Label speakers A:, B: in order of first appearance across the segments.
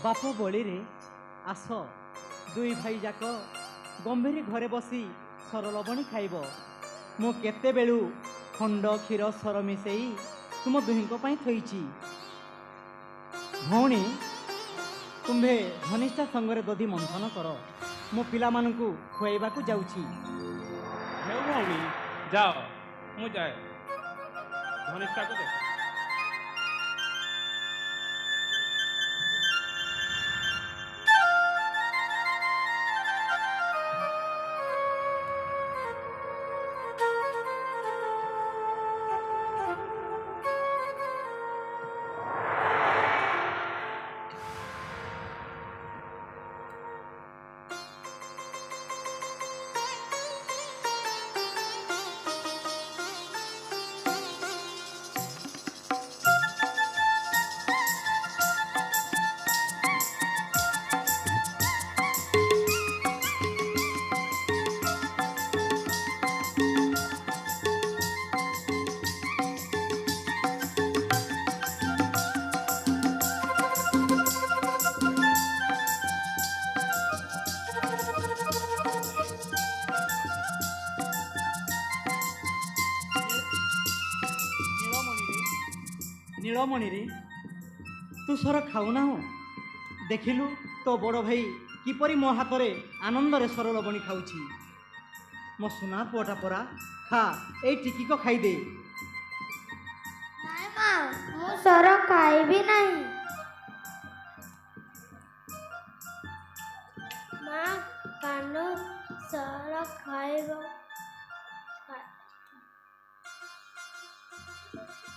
A: ବାପ ବଳିରେ ଆସ ଦୁଇ ଭାଇ ଯାକ ଗମ୍ଭୀର ଘରେ ବସି ସର ଲବଣୀ ଖାଇବ। ମୁଁ କେତେବେଳୁ ଖଣ୍ଡ କ୍ଷୀର ସର ମିଶେଇ ତୁମ ଦୁହିଁଙ୍କ ପାଇଁ ଥୋଇଛି। ଭଉଣୀ, ତୁମ୍ଭେ ଧନିଷ୍ଠା ସଙ୍ଗରେ ଦଧି ମନ୍ଥନ କର। ମୋ ପିଲାମାନଙ୍କୁ ଖୁଆଇବାକୁ ଯାଉଛି।
B: ହେଉ ଭଉଣୀ, ଯାଅ, ମୁଁ ଯାଏ। ଧନିଷ୍ଠାକୁ ଦେଖ।
A: ନୀଳମଣିରେ ତୁ ସର ଖାଉନାହୁଁ? ଦେଖିଲୁ ତୋ ବଡ଼ ଭାଇ କିପରି ମୋ ହାତରେ ଆନନ୍ଦରେ ସର ଲବଣୀ ଖାଉଛି। ମୋ ସୁନା ପୁଅଟା ପରା, ଖା, ଏଇ ଟିକିକ ଖାଇଦେ।
C: ନାଇଁ ମା, ମୁଁ ସର ଖାଇବି ନାହିଁ। ମା, କାହ୍ନୁ ସର ଖାଇବ।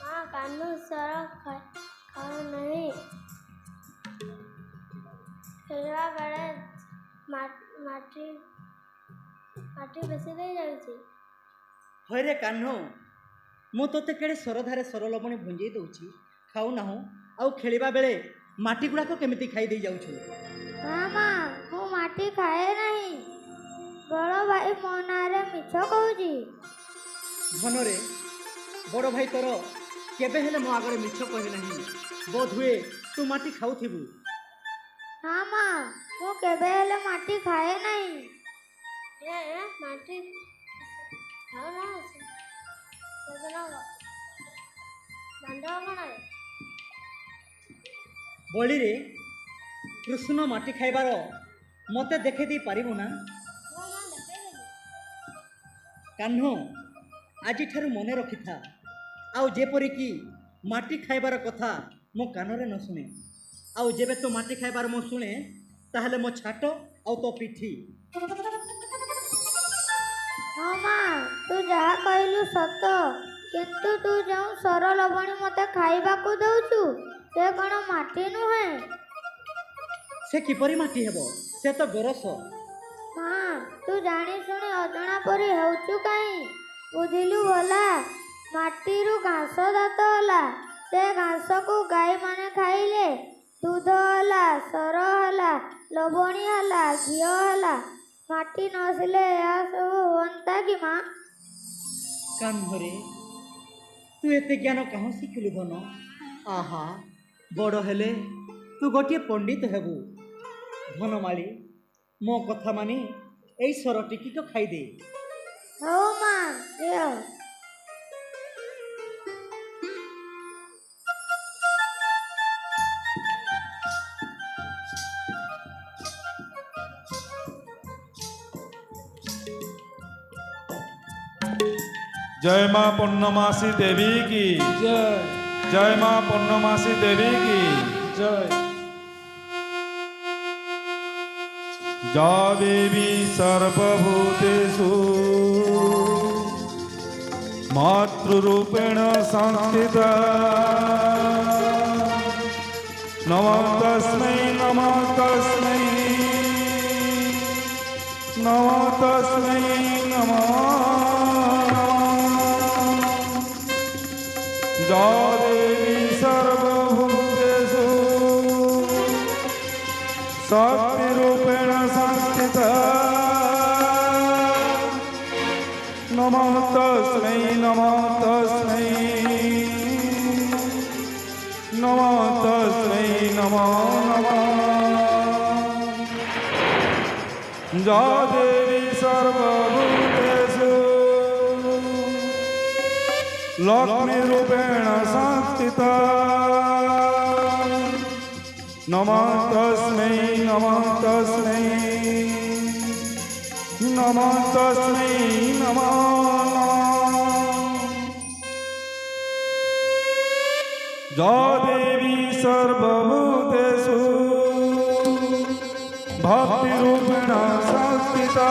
C: ମା, କାହ୍ନୁ ସର ଖାଉ ନାହିଁ। ଖେଳିବା ବେଳେ ମାଟି ବେଶୀ ଦେଇଯାଉଛି।
A: ହଇରେ କାହ୍ନୁ, ମୁଁ ତୋତେ କେଡ଼େ ସରଧାରେ ସର ଲବଣୀ ଭୁଞ୍ଜେଇ ଦେଉଛି, ଖାଉନାହୁଁ, ଆଉ ଖେଳିବା ବେଳେ ମାଟି ଗୁଡ଼ାକ କେମିତି ଖାଇ ଦେଇ ଯାଉଛୁ?
C: ନା ମା, ମୁଁ ମାଟି ଖାଏ ନାହିଁ। ବଡ଼ ଭାଇ ମୋ ନାଁରେ ମିଛ କହୁଛି।
A: ଧନରେ ବଡ଼ ଭାଇ ତୋର କେବେ ହେଲେ ମୋ ଆଗରେ ମିଛ କହି ନାହିଁ। ବୋଧହୁଏ ତୁ ମାଟି ଖାଉଥିବୁ।
C: ନା ମା, ମୁଁ କେବେ ହେଲେ ମାଟି ଖାଏ ନାହିଁ। ମାଟି
A: ବଳିରେ କୃଷ୍ଣ ମାଟି ଖାଇବାର ମୋତେ ଦେଖାଇ ଦେଇ ପାରିବୁ ନା? କାହ୍ନୁ, ଆଜିଠାରୁ ମନେ ରଖିଥା, ଆଉ ଯେପରିକି ମାଟି ଖାଇବାର କଥା ମୋ କାନରେ ନ ଶୁଣେ। ଆଉ ଯେବେ ତୁ ମାଟି ଖାଇବାର ମୁଁ ଶୁଣେ, ତାହେଲେ ମୋ ଛାଟ ଆଉ ତୋ ପିଠି।
C: ହଁ ମା, ତୁ ଯାହା କହିଲୁ ସତ, କିନ୍ତୁ ତୁ ଯେଉଁ ସର ଲବଣୀ ମୋତେ ଖାଇବାକୁ ଦଉଛୁ, ସେ କ'ଣ ମାଟି ନୁହେଁ?
A: ସେ କିପରି ମାଟି ହେବ? ସେ ତ ଗୋରସ।
C: ମା, ତୁ ଜାଣି ଶୁଣି ଅଜଣା ପରି ହେଉଛୁ କାହିଁ? ବୁଝିଲୁ ଭଲା, ମାଟିରୁ ଘାସ ଜାତ ହେଲା। ସେ ଘାସକୁ ଗାଈମାନେ ଖାଇଲେ ଦୁଧ ହେଲା, ସର ହେଲା, ଲବଣୀ ହେଲା, ଘିଅ ହେଲା। ମାଟି ନଥିଲେ ଏହା ସବୁ ହୁଅନ୍ତା କି ମା?
A: କାହ୍ନରେ, ତୁ ଏତେ ଜ୍ଞାନ କାହିଁ ଶିଖିଲୁ ଧନ? ଆହା, ବଡ଼ ହେଲେ ତୁ ଗୋଟିଏ ପଣ୍ଡିତ ହେବୁ। ଧନମାଳି, ମୋ କଥା ମାନି ଏଇ ସର ଟିକିକ ଖାଇଦେ।
C: ହଉ ମା, ଦିଅ।
D: जय माँ पूर्णमासी देवी की
E: जय।
D: जय माँ पूर्णमासी देवी की
E: जय।
D: जा देवी सर्वभूतेषु मातृरूपेण संस्थिता नमः तस्मै नमः तस्मै नमः तस्मै नमः जा देवी सर्वभूतेषु शक्तिरूपेण संस्थिता नमः तस्मै नमः तस्मै नमः तस्मै नमः नमः या देवी सर्वभूतेषु लक्ष्मीरूपेण संस्थिता नमः तस्मै नमः तस्मै नमः तस्मै नमः या देवी सर्वभूतेषु भक्तिरूपेण संस्थिता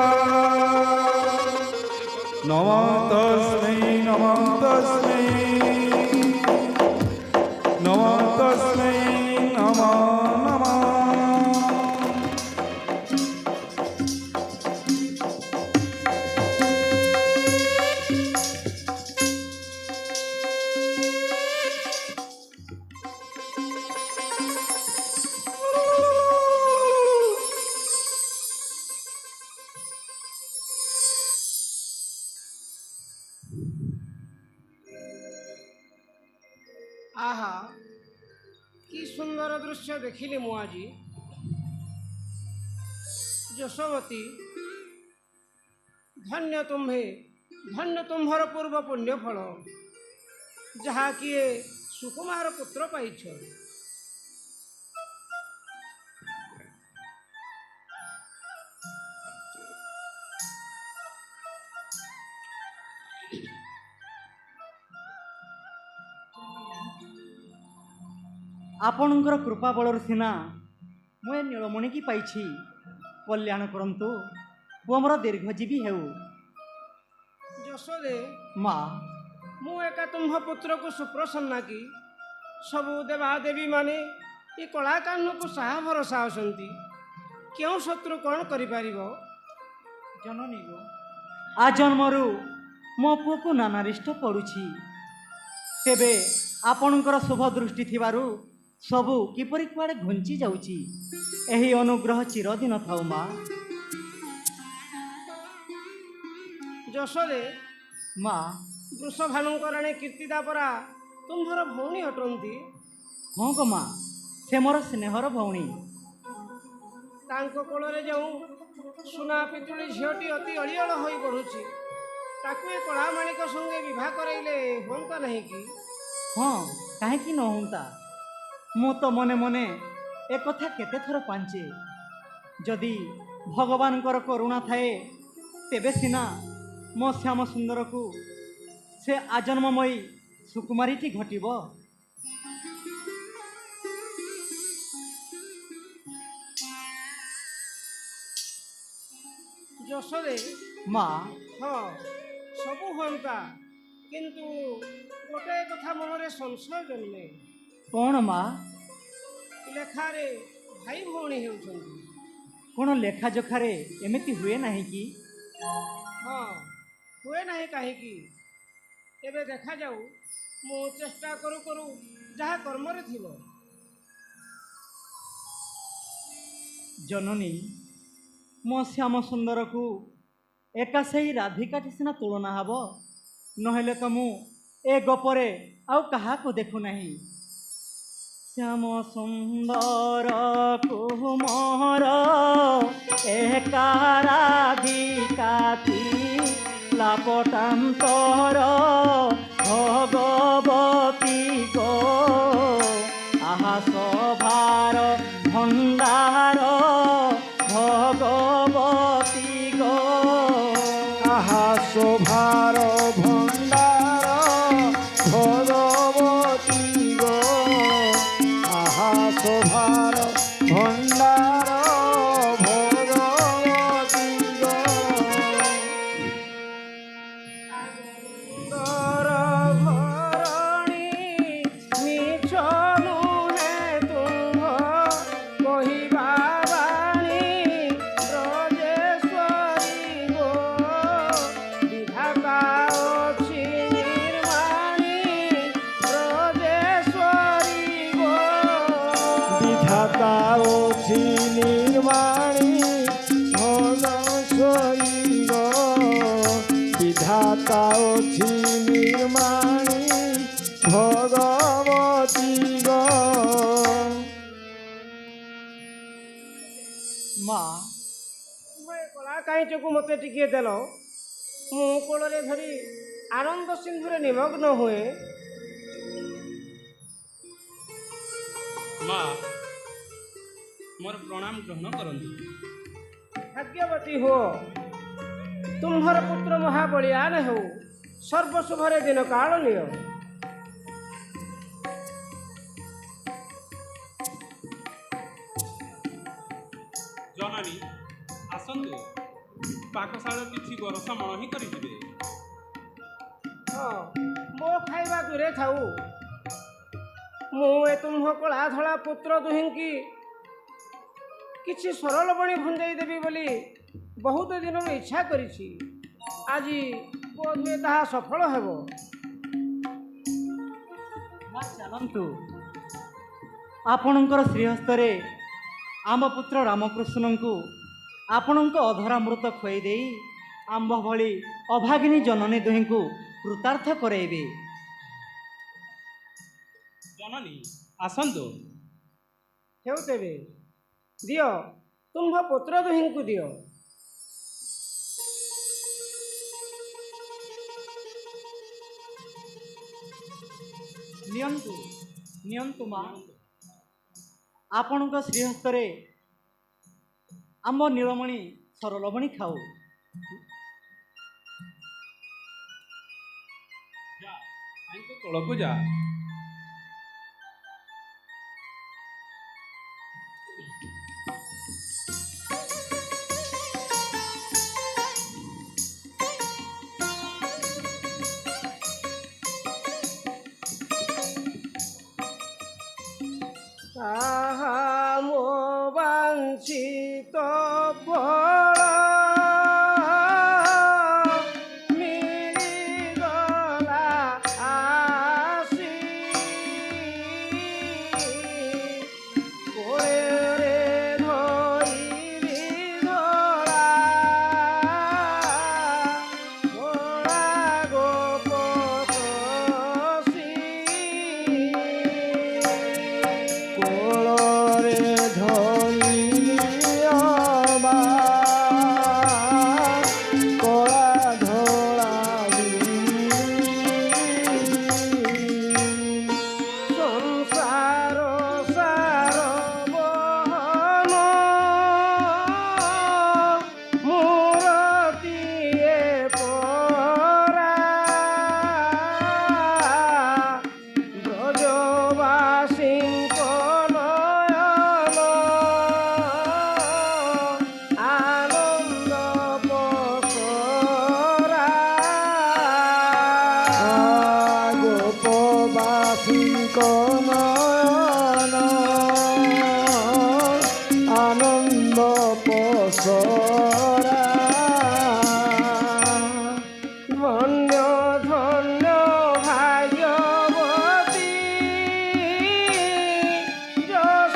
D: नमः तस्मै नमः तस्मै नमः तस्मै नमः नमः
E: आहा कि सुंदर दृश्य देखिले मु आज यशोवती धन्य तुम्हर पूर्व पुण्य फल जहा किए सुकुमार पुत्र पाइछ।
A: ଆପଣଙ୍କର କୃପା ବଳର ସିନା ମୁଁ ଏ ନୀଳମଣି କି ପାଇଛି। କଲ୍ୟାଣ କରନ୍ତୁ ପୁଅ ମୋର ଦୀର୍ଘଜୀବୀ ହେଉ।
E: ଯଶୋଦେ
A: ମା
E: ମୁଁ ଏକା ତୁମ୍ଭ ପୁତ୍ରକୁ ସୁପ୍ରସନ୍ନା କି ସବୁ ଦେବାଦେବୀ ମାନେ ଏ କଳାକାହ୍ନୁକୁ ସାହା ଭରସା ଅଛନ୍ତି। କେଉଁ ଶତ୍ରୁ କ'ଣ କରିପାରିବ?
A: ଜନନୀ ଗୋ ଆଜନ୍ମରୁ ମୋ ପୁଅକୁ ନାନାରିଷ୍ଟ ପଡ଼ୁଛି। ତେବେ ଆପଣଙ୍କର ଶୁଭ ଦୃଷ୍ଟି ଥିବାରୁ ସବୁ କିପରି କୁଆଡ଼େ ଘୁଞ୍ଚି ଯାଉଛି। ଏହି ଅନୁଗ୍ରହ ଚିରଦିନ ଥାଉ ମା।
E: ଯଶୋଦେ
A: ମା
E: ବୃଷଭାନୁଙ୍କ ରାଣୀ କୀର୍ତ୍ତିଦା ପରା ତୁମ୍ଭର ଭଉଣୀ ଅଟନ୍ତି।
A: ହଁ ଗୋ ମା ସେ ମୋର ସ୍ନେହର ଭଉଣୀ।
E: ତାଙ୍କ କୋଳରେ ଯେଉଁ ସୁନା ପିତୁଳି ଝିଅଟି ଅତି ଅଳିଅଳ ହୋଇ ପଡ଼ୁଛି ତାକୁ ଏ କଳାମାଣିକ ସଙ୍ଗେ ବିବାହ କରାଇଲେ ହୁଅନ୍ତା ନାହିଁ କି?
A: ହଁ କାହିଁକି ନ ହୁଅନ୍ତା। ମୁଁ ତ ମନେ ମନେ ଏକଥା କେତେଥର ପାଞ୍ଚେ। ଯଦି ଭଗବାନଙ୍କର କରୁଣା ଥାଏ ତେବେ ସିନା ମୋ ଶ୍ୟାମ ସୁନ୍ଦରକୁ ସେ ଆଜନ୍ମମୟୀ ସୁକୁମାରୀଟି ଘଟିବ।
E: ଯଶୋଦେ
A: ମା
E: ହଁ ସବୁ ହୁଅନ୍ତା କିନ୍ତୁ ଗୋଟାଏ କଥା ମନରେ ସଂଶୟ ଜନ୍ମେ।
A: କ'ଣ ମା?
E: ଲେଖାରେ ଭାଇ ଭଉଣୀ ହେଉଛନ୍ତି।
A: କ'ଣ ଲେଖାଜୋଖାରେ ଏମିତି ହୁଏ ନାହିଁ କି?
E: ହଁ ହୁଏ ନାହିଁ କାହିଁକି? ଏବେ ଦେଖାଯାଉ ମୁଁ ଚେଷ୍ଟା କରୁ କରୁ ଯାହା କର୍ମରେ ଥିବ।
A: ଜନନୀ ମୋ ଶ୍ୟାମ ସୁନ୍ଦରକୁ ଏକା ସେହି ରାଧିକାଟି ସିନା ତୁଳନା ହେବ। ନହେଲେ ତ ମୁଁ ଏ ଗପରେ ଆଉ କାହାକୁ ଦେଖୁନାହିଁ। ଶ୍ୟାମ ସୁନ୍ଦର କୁମର ଏକା ରାଧିକାତି ଲାପଟାନ୍ତର ଭଗବତୀ ଗୋ ଆହା ସଭାର ଭଣ୍ଡାର ଭଗବତୀ ଗୋ
D: आहा शोभार भंडार भगवती गो आहा शोभार भंडार भगवती गो
E: ତୋର ଘରଣୀ ମିଛ ନୁହେଁ ତୁମ୍ଭ କହିବା ବାଣୀ ବ୍ରଜେଶ୍ୱରୀ ଗୋ ବିଧାତା ଅଛି ନିର୍ମାଣୀ ବ୍ରଜେଶ୍ୱରୀ ଗୋ
D: विधाता ओछि निर्माणी भगवती गो विधाता ओछि निर्माणी भगवती गो
A: ମା
E: ତୁମେ କଳା କାଇଁଚକୁ ମୋତେ ଟିକିଏ ଦେଲ, ମୁଁ କୋଳରେ ଧରି ଆନନ୍ଦ ସିନ୍ଧୁରେ ନିମଗ୍ନ ହୁଏ।
B: ମା ମୋର ପ୍ରଣାମ ଗ୍ରହଣ କରନ୍ତୁ।
E: ଭାଗ୍ୟବତୀ ହୁଅ, ତୁମ୍ଭର ପୁତ୍ର ମହାବଳିଆନ ହେଉ, ସର୍ବଶୁଭରେ ଦିନ କାଳ ନିଅ।
B: ଜନନୀ ଆସନ୍ତୁ, ପାକଶାଳ କିଛି ଗରସ ମଣ ହିଁ କରିଯିବେ।
E: ହଁ, ମୋ ଖାଇବା ଦୂରେ ଥାଉ, ମୁଁ ଏ ତୁମ୍ଭ କଳା ଧଳା ପୁତ୍ର ଦୁହିଁକି କିଛି ସରଳ ବଣି ଭୁଞ୍ଜାଇ ଦେବି ବୋଲି ବହୁତ ଦିନରୁ ଇଚ୍ଛା କରିଛି। ଆଜି ବୋଧହୁଏ ତାହା ସଫଳ ହେବ।
A: ମା ଚାଲନ୍ତୁ, ଆପଣଙ୍କର ଶ୍ରୀହସ୍ତରେ ଆମ ପୁତ୍ର ରାମକୃଷ୍ଣଙ୍କୁ ଆପଣଙ୍କ ଅଧରାମୃତ ଖୁଆଇ ଦେଇ ଆମ୍ଭ ଭଳି ଅଭାଗିନୀ ଜନନୀ ଦୁହିଁଙ୍କୁ କୃତାର୍ଥ କରାଇବେ।
B: ଜନନୀ ଆସନ୍ତୁ।
E: ହେଉ ତେବେ ଦିଅ, ତୁମ୍ଭ ପୁତ୍ର ଦୁହିଁଙ୍କୁ ଦିଅ।
A: ନିଅନ୍ତୁ ନିଅନ୍ତୁ ମା, ଆପଣଙ୍କ ଶ୍ରୀହସ୍ତରେ ଆମ ନୀଳମଣି ସରଳମଣି ଖାଉ।
B: ଯା ଆଇଙ୍କ କୋଳକୁ ଯା।
E: ଆହା ମୋ ବାଞ୍ଛିତ ଫଳ ମିଳିଗଲା ଆସି, କୋଳରେ ଧଇଲି ଧଳା ଧଳା ଗୋପ କଷି।
F: କୋଳରେ ଧଇଲି ଅବା କଳା ଧଳା
E: ସଂସାର ସାର ବହନ ମୂରତିଏ ପରା, ବ୍ରଜବାସୀଙ୍କ ନୟନ ଆନନ୍ଦ ପସରା।
F: ଗୋପବାସୀଙ୍କ ନୟନ ଆନନ୍ଦ ପସରା।
E: ଧନ୍ୟ ଧନ୍ୟ ଭାଗ୍ୟବତୀ ଯଶୋଦାରୋହିଣୀ,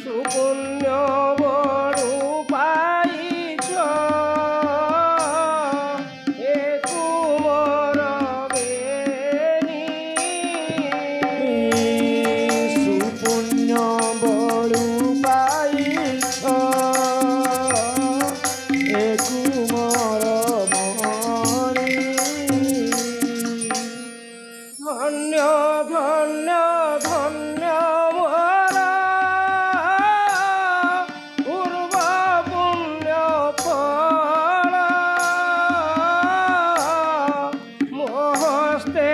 E: ସୁପୁଣ୍ୟ ବଡ଼ୁ ପାଇଛ ଏ ତୁମର ବେଣୀ।
F: ସୁପୁଣ୍ୟ ବଳୁ ପାଇଛ ଏ କୁମର ମଣି।
E: ଧନ୍ୟ ଧନ୍ୟ ଧନ୍ୟ ମୋର ପୂର୍ବ ପୁଣ୍ୟ ଫଳ, ମୋ ହସ୍ତେ